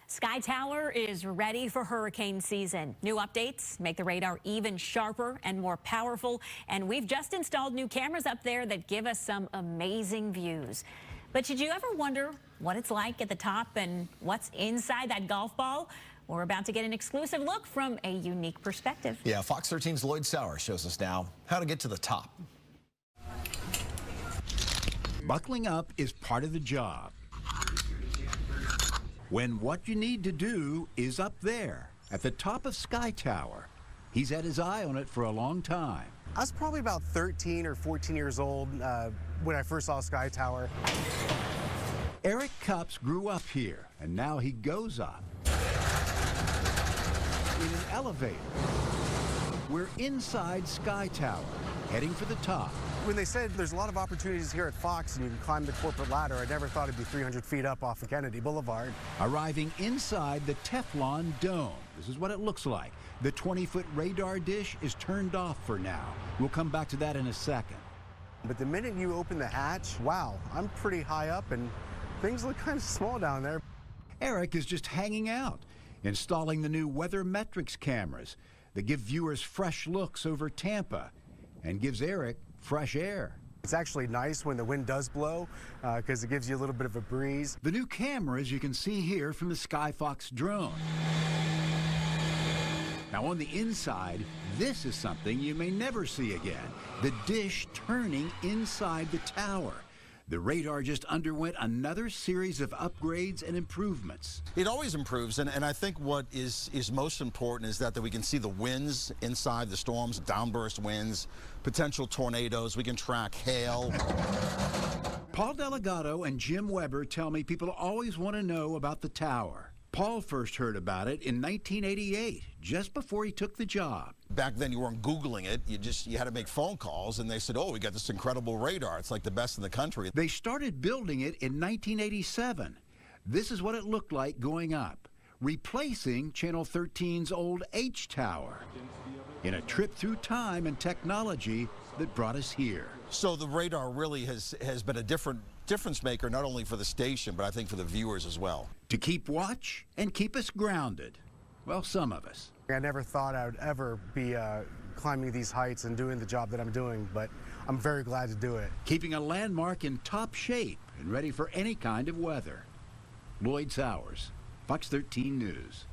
SkyTower is ready for hurricane season. New updates make the radar even sharper and more powerful. And we've just installed new cameras up there that give us some amazing views. But did you ever wonder what it's like at the top and what's inside that golf ball? We're about to get an exclusive look from a unique perspective. Yeah, Fox 13's Lloyd Sauer shows us now how to get to the top. Buckling up is part of the job, when what you need to do is up there at the top of SkyTower. He's had his eye on it for a long time. I was probably about 13 or 14 years old when I first saw SkyTower. Eric Cups grew up here, and now he goes up in an elevator. We're inside SkyTower, heading for the top. When they said there's a lot of opportunities here at Fox and you can climb the corporate ladder, I never thought it'd be 300 feet up off of Kennedy Boulevard. Arriving inside the Teflon dome. This is what it looks like. The 20-foot radar dish is turned off for now. We'll come back to that in a second. But the minute you open the hatch, wow, I'm pretty high up and things look kind of small down there. Eric is just hanging out, installing the new weather metrics cameras that give viewers fresh looks over Tampa and gives Eric fresh air. It's actually nice when the wind does blow because it gives you a little bit of a breeze. The new cameras you can see here from the Skyfox drone. Now on the inside, this is something you may never see again. The dish turning inside the tower. The radar just underwent another series of upgrades and improvements. It always improves, and I think what is most important is that we can see the winds inside the storms, downburst winds, potential tornadoes. We can track hail. Paul Delgado and Jim Weber tell me people always want to know about the tower. Paul first heard about it in 1988, just before he took the job. Back then you weren't Googling it, you had to make phone calls, and they said, oh, we got this incredible radar. It's like the best in the country. They started building it in 1987. This is what it looked like going up, replacing Channel 13's old H Tower, in a trip through time and technology that brought us here. So the radar really has been a difference maker, not only for the station, but I think for the viewers as well. To keep watch and keep us grounded. Well, some of us. I never thought I would ever be climbing these heights and doing the job that I'm doing, but I'm very glad to do it. Keeping a landmark in top shape and ready for any kind of weather. Lloyd Sauer, Fox 13 News.